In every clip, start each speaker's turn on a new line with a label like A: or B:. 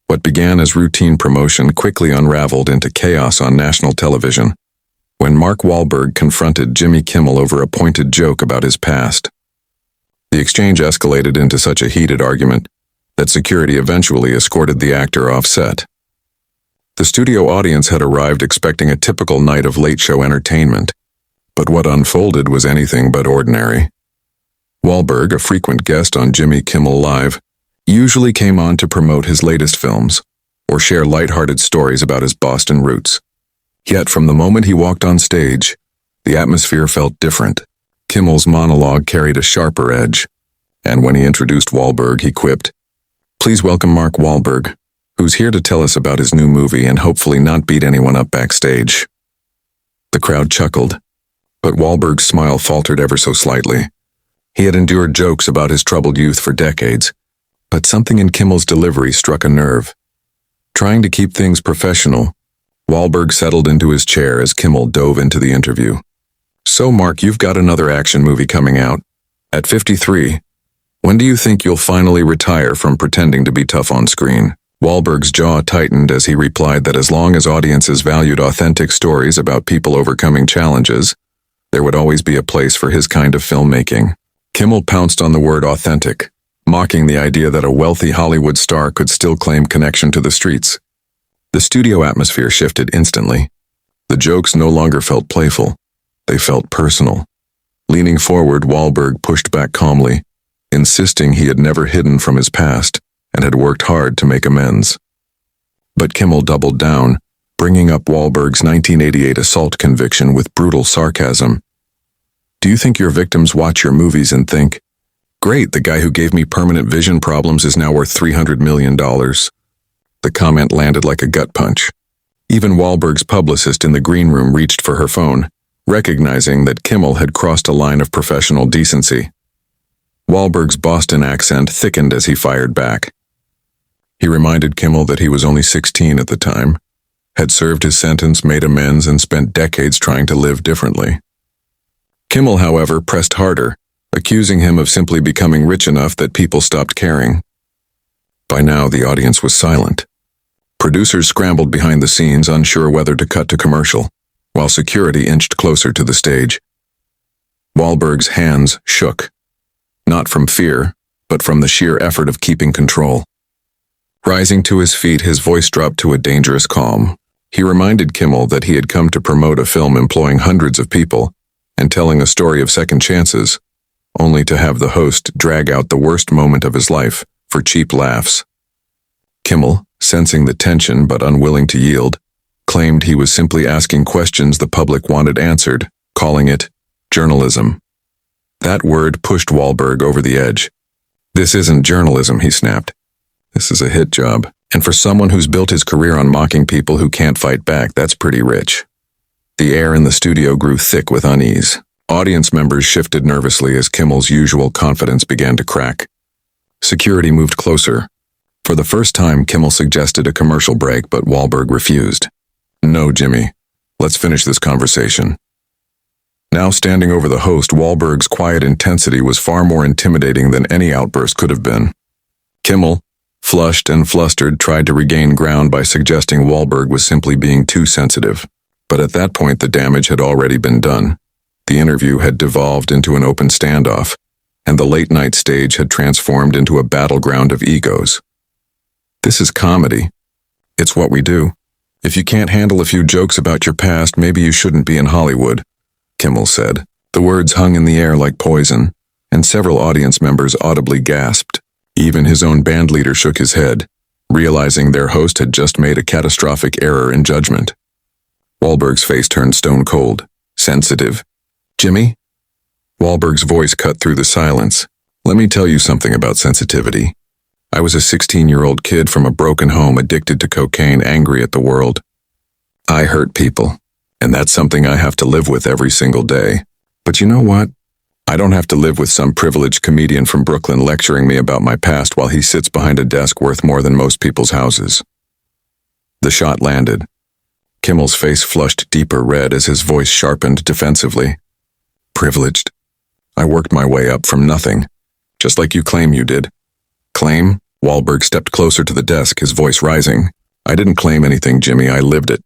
A: What began as routine promotion quickly unraveled into chaos on national television when Mark Wahlberg confronted Jimmy Kimmel over a pointed joke about his past. The exchange escalated into such a heated argument that security eventually escorted the actor off set. The studio audience had arrived expecting a typical night of late-show entertainment, but what unfolded was anything but ordinary. Wahlberg, a frequent guest on Jimmy Kimmel Live, usually came on to promote his latest films or share lighthearted stories about his Boston roots. Yet from the moment he walked on stage, the atmosphere felt different. Kimmel's monologue carried a sharper edge, and when he introduced Wahlberg, he quipped, "Please welcome Mark Wahlberg, who's here to tell us about his new movie and hopefully not beat anyone up backstage." The crowd chuckled, but Wahlberg's smile faltered ever so slightly. He had endured jokes about his troubled youth for decades, but something in Kimmel's delivery struck a nerve. Trying to keep things professional, Wahlberg settled into his chair as Kimmel dove into the interview. "So, Mark, you've got another action movie coming out. At 53, when do you think you'll finally retire from pretending to be tough on screen?" Wahlberg's jaw tightened as he replied that as long as audiences valued authentic stories about people overcoming challenges, there would always be a place for his kind of filmmaking. Kimmel pounced on the word authentic, mocking the idea that a wealthy Hollywood star could still claim connection to the streets. The studio atmosphere shifted instantly. The jokes no longer felt playful. They felt personal. Leaning forward, Wahlberg pushed back calmly, insisting he had never hidden from his past and had worked hard to make amends. But Kimmel doubled down, bringing up Wahlberg's 1988 assault conviction with brutal sarcasm. "Do you think your victims watch your movies and think, 'Great, the guy who gave me permanent vision problems is now worth $300 million. The comment landed like a gut punch. Even Wahlberg's publicist in the green room reached for her phone, recognizing that Kimmel had crossed a line of professional decency. Wahlberg's Boston accent thickened as he fired back. He reminded Kimmel that he was only 16 at the time, had served his sentence, made amends, and spent decades trying to live differently. Kimmel, however, pressed harder, accusing him of simply becoming rich enough that people stopped caring. By now, the audience was silent. Producers scrambled behind the scenes, unsure whether to cut to commercial, while security inched closer to the stage. Wahlberg's hands shook, not from fear, but from the sheer effort of keeping control. Rising to his feet, his voice dropped to a dangerous calm. He reminded Kimmel that he had come to promote a film employing hundreds of people and telling a story of second chances, only to have the host drag out the worst moment of his life for cheap laughs. Kimmel, sensing the tension but unwilling to yield, claimed he was simply asking questions the public wanted answered, calling it journalism. That word pushed Wahlberg over the edge. "This isn't journalism," he snapped. "This is a hit job, and for someone who's built his career on mocking people who can't fight back, that's pretty rich." The air in the studio grew thick with unease. Audience members shifted nervously as Kimmel's usual confidence began to crack. Security moved closer. For the first time, Kimmel suggested a commercial break, but Wahlberg refused. "No, Jimmy. Let's finish this conversation." Now standing over the host, Wahlberg's quiet intensity was far more intimidating than any outburst could have been. Kimmel, flushed and flustered, tried to regain ground by suggesting Wahlberg was simply being too sensitive. But at that point, the damage had already been done. The interview had devolved into an open standoff, and the late-night stage had transformed into a battleground of egos. "This is comedy. It's what we do. If you can't handle a few jokes about your past, maybe you shouldn't be in Hollywood," Kimmel said. The words hung in the air like poison, and several audience members audibly gasped. Even his own bandleader shook his head, realizing their host had just made a catastrophic error in judgment. Wahlberg's face turned stone cold. "Sensitive? Jimmy?" Wahlberg's voice cut through the silence. "Let me tell you something about sensitivity. I was a 16-year-old kid from a broken home, addicted to cocaine, angry at the world. I hurt people, and that's something I have to live with every single day. But you know what? I don't have to live with some privileged comedian from Brooklyn lecturing me about my past while he sits behind a desk worth more than most people's houses." The shot landed. Kimmel's face flushed deeper red as his voice sharpened defensively. "Privileged? I worked my way up from nothing, just like you claim you did." "Claim? Wahlberg stepped closer to the desk, his voice rising. I didn't claim anything, Jimmy, I lived it.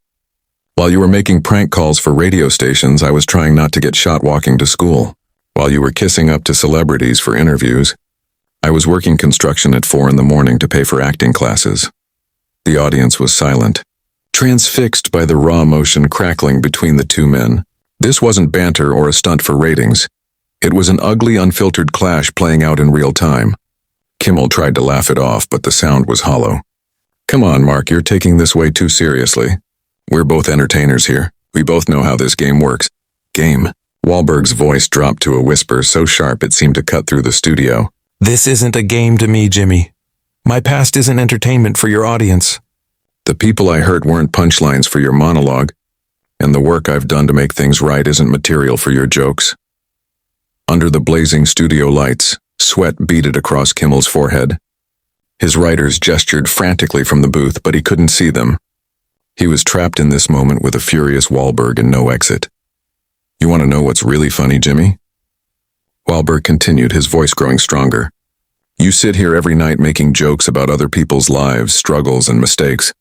A: While you were making prank calls for radio stations, I was trying not to get shot walking to school. While you were kissing up to celebrities for interviews, I was working construction at 4 a.m. to pay for acting classes. The audience was silent, transfixed by the raw emotion crackling between the two men. This wasn't banter or a stunt for ratings. It was an ugly, unfiltered clash playing out in real time. Kimmel tried to laugh it off, but the sound was hollow. Come on, Mark, you're taking this way too seriously. We're both entertainers here. We both know how this game works. Game. Wahlberg's voice dropped to a whisper so sharp it seemed to cut through the studio.
B: This isn't a game to me, Jimmy. My past isn't entertainment for your audience.
A: The people I hurt weren't punchlines for your monologue, and the work I've done to make things right isn't material for your jokes. Under the blazing studio lights, sweat beaded across Kimmel's forehead. His writers gestured frantically from the booth, but he couldn't see them. He was trapped in this moment with a furious Wahlberg and no exit. You want to know what's really funny, Jimmy? Wahlberg continued, his voice growing stronger. You sit here every night making jokes about other people's lives, struggles, and mistakes.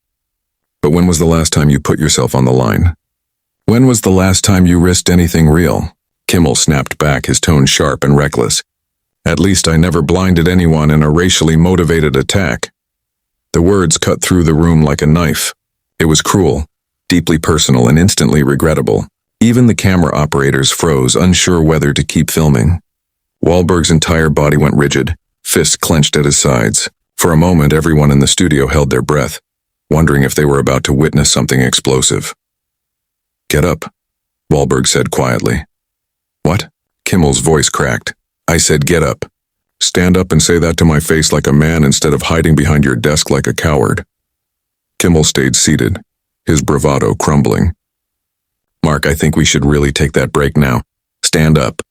A: But when was the last time you put yourself on the line? When was the last time you risked anything real? Kimmel snapped back, his tone sharp and reckless. At least I never blinded anyone in a racially motivated attack. The words cut through the room like a knife. It was cruel, deeply personal, and instantly regrettable. Even the camera operators froze, unsure whether to keep filming. Wahlberg's entire body went rigid, fists clenched at his sides. For a moment, everyone in the studio held their breath, wondering if they were about to witness something explosive. Get up, Wahlberg said quietly. What? Kimmel's voice cracked. I said get up. Stand up and say that to my face like a man instead of hiding behind your desk like a coward. Kimmel stayed seated, his bravado crumbling. Mark, I think we should really take that break now. Stand up.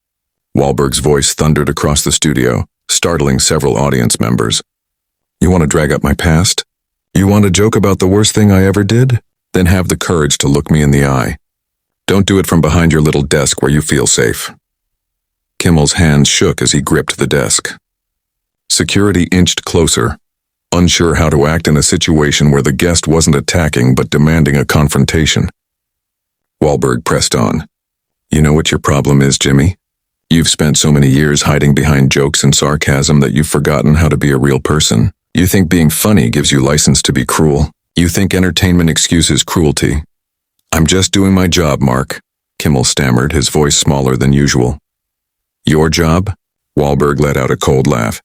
A: Wahlberg's voice thundered across the studio, startling several audience members. You want to drag up my past? You want to joke about the worst thing I ever did? Then have the courage to look me in the eye. Don't do it from behind your little desk where you feel safe. Kimmel's hands shook as he gripped the desk. Security inched closer, unsure how to act in a situation where the guest wasn't attacking but demanding a confrontation. Wahlberg pressed on. You know what your problem is, Jimmy? You've spent so many years hiding behind jokes and sarcasm that you've forgotten how to be a real person. You think being funny gives you license to be cruel. You think entertainment excuses cruelty. I'm just doing my job, Mark, Kimmel stammered, his voice smaller than usual. Your job? Wahlberg let out a cold laugh.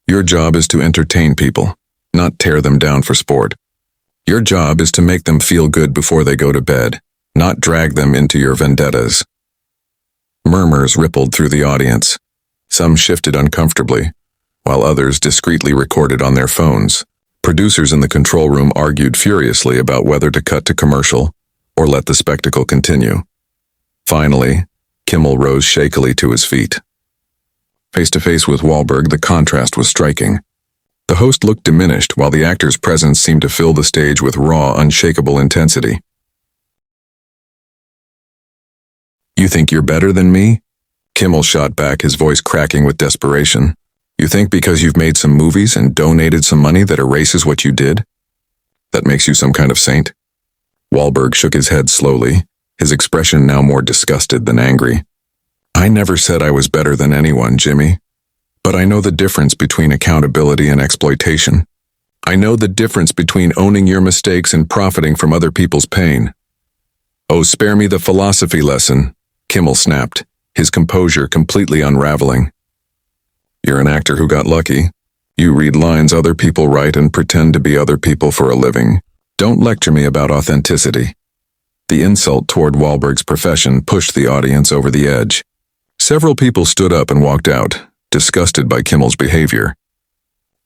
A: Your job is to entertain people, not tear them down for sport. Your job is to make them feel good before they go to bed, not drag them into your vendettas. Murmurs rippled through the audience. Some shifted uncomfortably, while others discreetly recorded on their phones. Producers in the control room argued furiously about whether to cut to commercial or let the spectacle continue. Finally, Kimmel rose shakily to his feet. Face to face with Wahlberg, the contrast was striking. The host looked diminished, while the actor's presence seemed to fill the stage with raw, unshakable intensity. You think you're better than me? Kimmel shot back, his voice cracking with desperation. You think because you've made some movies and donated some money that erases what you did? That makes you some kind of saint? Wahlberg shook his head slowly, his expression now more disgusted than angry. I never said I was better than anyone, Jimmy. But I know the difference between accountability and exploitation. I know the difference between owning your mistakes and profiting from other people's pain. Oh, spare me the philosophy lesson, Kimmel snapped, his composure completely unraveling. You're an actor who got lucky. You read lines other people write and pretend to be other people for a living. Don't lecture me about authenticity. The insult toward Wahlberg's profession pushed the audience over the edge. Several people stood up and walked out, disgusted by Kimmel's behavior.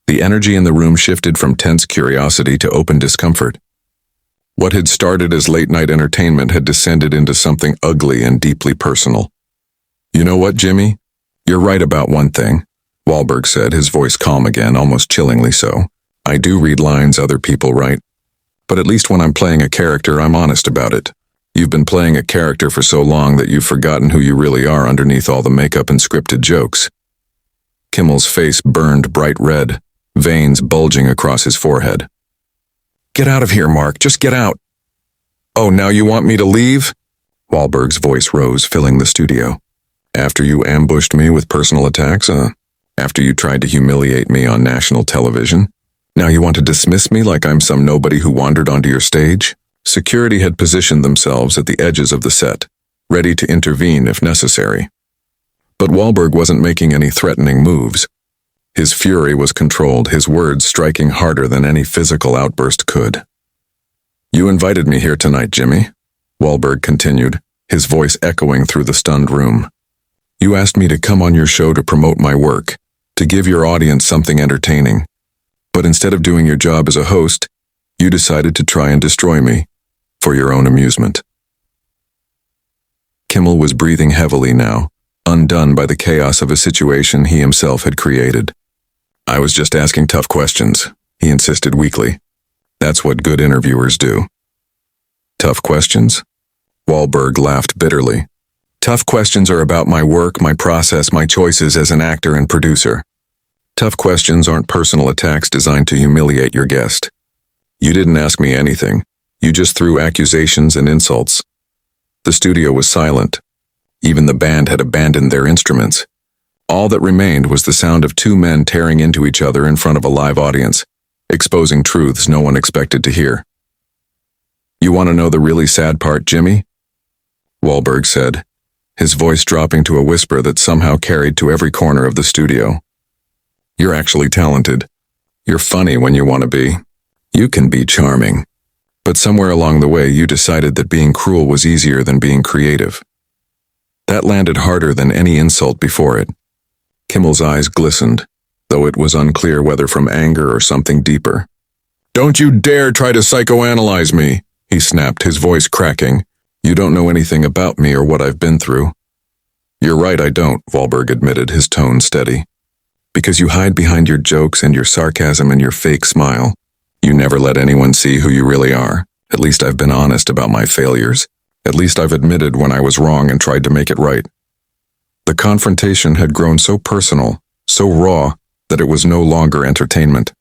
A: The energy in the room shifted from tense curiosity to open discomfort. What had started as late-night entertainment had descended into something ugly and deeply personal. You know what, Jimmy? You're right about one thing, Wahlberg said, his voice calm again, almost chillingly so. I do read lines other people write. But at least when I'm playing a character, I'm honest about it. You've been playing a character for so long that you've forgotten who you really are underneath all the makeup and scripted jokes. Kimmel's face burned bright red, veins bulging across his forehead. "Get out of here, Mark. Just get out." "Oh, now you want me to leave?" Wahlberg's voice rose, filling the studio. "After you ambushed me with personal attacks, after you tried to humiliate me on national television, now you want to dismiss me like I'm some nobody who wandered onto your stage?" Security had positioned themselves at the edges of the set, ready to intervene if necessary. But Wahlberg wasn't making any threatening moves. His fury was controlled, his words striking harder than any physical outburst could. "You invited me here tonight, Jimmy," Wahlberg continued, his voice echoing through the stunned room. "You asked me to come on your show to promote my work, to give your audience something entertaining. But instead of doing your job as a host, you decided to try and destroy me, for your own amusement." Kimmel was breathing heavily now, undone by the chaos of a situation he himself had created. "I was just asking tough questions," he insisted weakly. "That's what good interviewers do." "Tough questions?" Wahlberg laughed bitterly. "Tough questions are about my work, my process, my choices as an actor and producer. Tough questions aren't personal attacks designed to humiliate your guest. You didn't ask me anything. You just threw accusations and insults." The studio was silent. Even the band had abandoned their instruments. All that remained was the sound of two men tearing into each other in front of a live audience, exposing truths no one expected to hear. "You want to know the really sad part, Jimmy?" Wahlberg said, his voice dropping to a whisper that somehow carried to every corner of the studio. "You're actually talented. You're funny when you want to be. You can be charming. But somewhere along the way you decided that being cruel was easier than being creative." That landed harder than any insult before it. Kimmel's eyes glistened, though it was unclear whether from anger or something deeper. "Don't you dare try to psychoanalyze me," he snapped, his voice cracking. "You don't know anything about me or what I've been through." "You're right, I don't," Wahlberg admitted, his tone steady. "Because you hide behind your jokes and your sarcasm and your fake smile. You never let anyone see who you really are. At least I've been honest about my failures. At least I've admitted when I was wrong and tried to make it right." The confrontation had grown so personal, so raw, that it was no longer entertainment.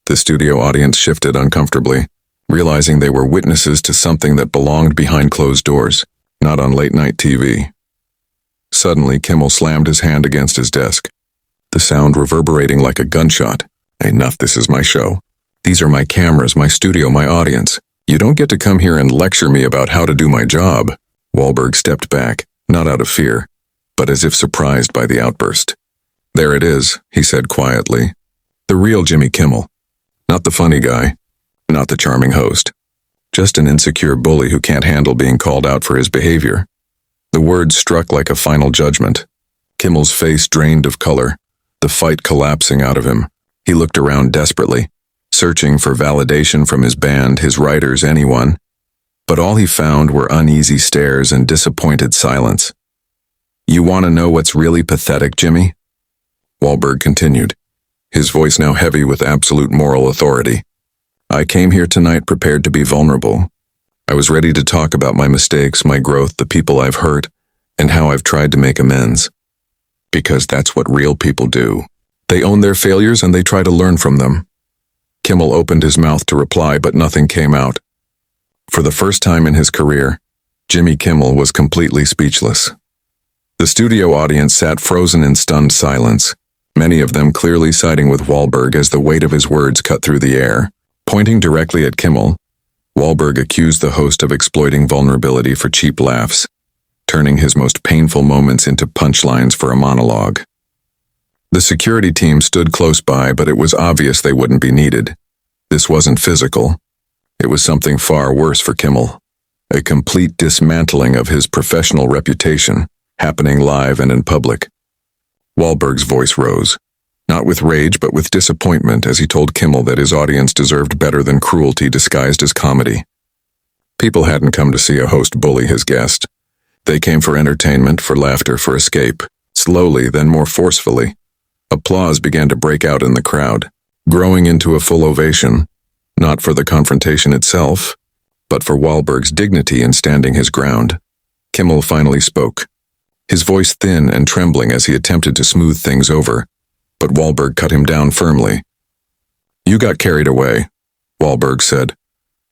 A: The studio audience shifted uncomfortably, realizing they were witnesses to something that belonged behind closed doors, not on late-night TV. Suddenly, Kimmel slammed his hand against his desk, the sound reverberating like a gunshot. "Enough, this is my show. These are my cameras, my studio, my audience. You don't get to come here and lecture me about how to do my job." Wahlberg stepped back, not out of fear, but as if surprised by the outburst. "There it is," he said quietly. "The real Jimmy Kimmel. Not the funny guy, not the charming host. Just an insecure bully who can't handle being called out for his behavior." The words struck like a final judgment. Kimmel's face drained of color, the fight collapsing out of him. He looked around desperately, searching for validation from his band, his writers, anyone. But all he found were uneasy stares and disappointed silence. "You want to know what's really pathetic, Jimmy?" Wahlberg continued, his voice now heavy with absolute moral authority. "I came here tonight prepared to be vulnerable. I was ready to talk about my mistakes, my growth, the people I've hurt, and how I've tried to make amends. Because that's what real people do. They own their failures and they try to learn from them." Kimmel opened his mouth to reply, but nothing came out. For the first time in his career, Jimmy Kimmel was completely speechless. The studio audience sat frozen in stunned silence, many of them clearly siding with Wahlberg as the weight of his words cut through the air. Pointing directly at Kimmel, Wahlberg accused the host of exploiting vulnerability for cheap laughs, turning his most painful moments into punchlines for a monologue. The security team stood close by, but it was obvious they wouldn't be needed. This wasn't physical. It was something far worse for Kimmel. A complete dismantling of his professional reputation, happening live and in public. Wahlberg's voice rose, not with rage but with disappointment as he told Kimmel that his audience deserved better than cruelty disguised as comedy. People hadn't come to see a host bully his guest. They came for entertainment, for laughter, for escape. Slowly, then more forcefully, applause began to break out in the crowd, growing into a full ovation, not for the confrontation itself, but for Wahlberg's dignity in standing his ground. Kimmel finally spoke, his voice thin and trembling as he attempted to smooth things over, but Wahlberg cut him down firmly. "You got carried away," Wahlberg said,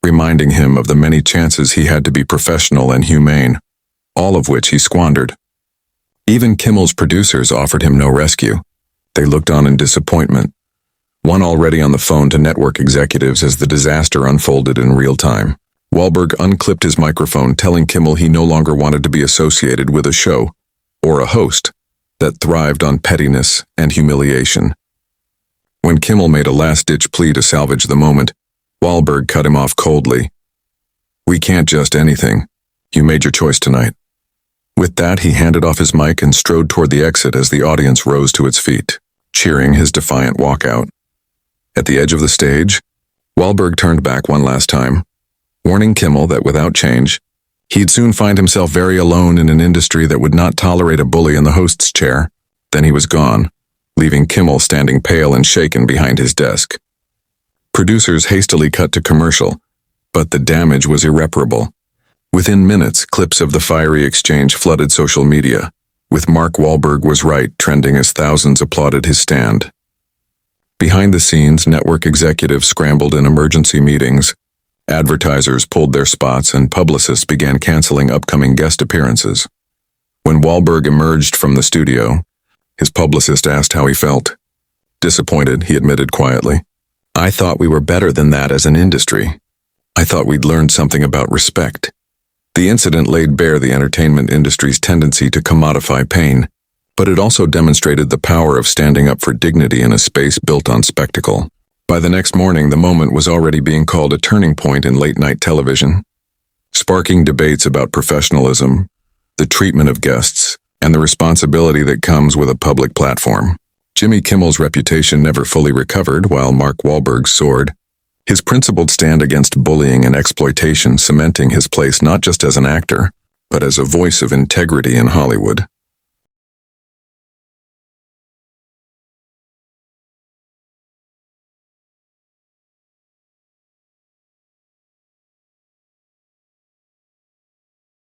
A: reminding him of the many chances he had to be professional and humane, all of which he squandered. Even Kimmel's producers offered him no rescue. They looked on in disappointment, one already on the phone to network executives as the disaster unfolded in real time. Wahlberg unclipped his microphone, telling Kimmel he no longer wanted to be associated with a show, or a host, that thrived on pettiness and humiliation. When Kimmel made a last-ditch plea to salvage the moment, Wahlberg cut him off coldly. "We can't just anything. You made your choice tonight." With that, he handed off his mic and strode toward the exit as the audience rose to its feet, cheering his defiant walkout. At the edge of the stage, Wahlberg turned back one last time, warning Kimmel that without change, he'd soon find himself very alone in an industry that would not tolerate a bully in the host's chair. Then he was gone, leaving Kimmel standing pale and shaken behind his desk. Producers hastily cut to commercial, but the damage was irreparable. Within minutes, clips of the fiery exchange flooded social media, with "Mark Wahlberg was right" trending as thousands applauded his stand. Behind the scenes, network executives scrambled in emergency meetings, advertisers pulled their spots, and publicists began canceling upcoming guest appearances. When Wahlberg emerged from the studio, his publicist asked how he felt. Disappointed, he admitted quietly, "I thought we were better than that as an industry. I thought we'd learned something about respect." The incident laid bare the entertainment industry's tendency to commodify pain, but it also demonstrated the power of standing up for dignity in a space built on spectacle. By the next morning, the moment was already being called a turning point in late-night television, sparking debates about professionalism, the treatment of guests, and the responsibility that comes with a public platform. Jimmy Kimmel's reputation never fully recovered, while Mark Wahlberg soared, his principled stand against bullying and exploitation cementing his place not just as an actor, but as a voice of integrity in Hollywood.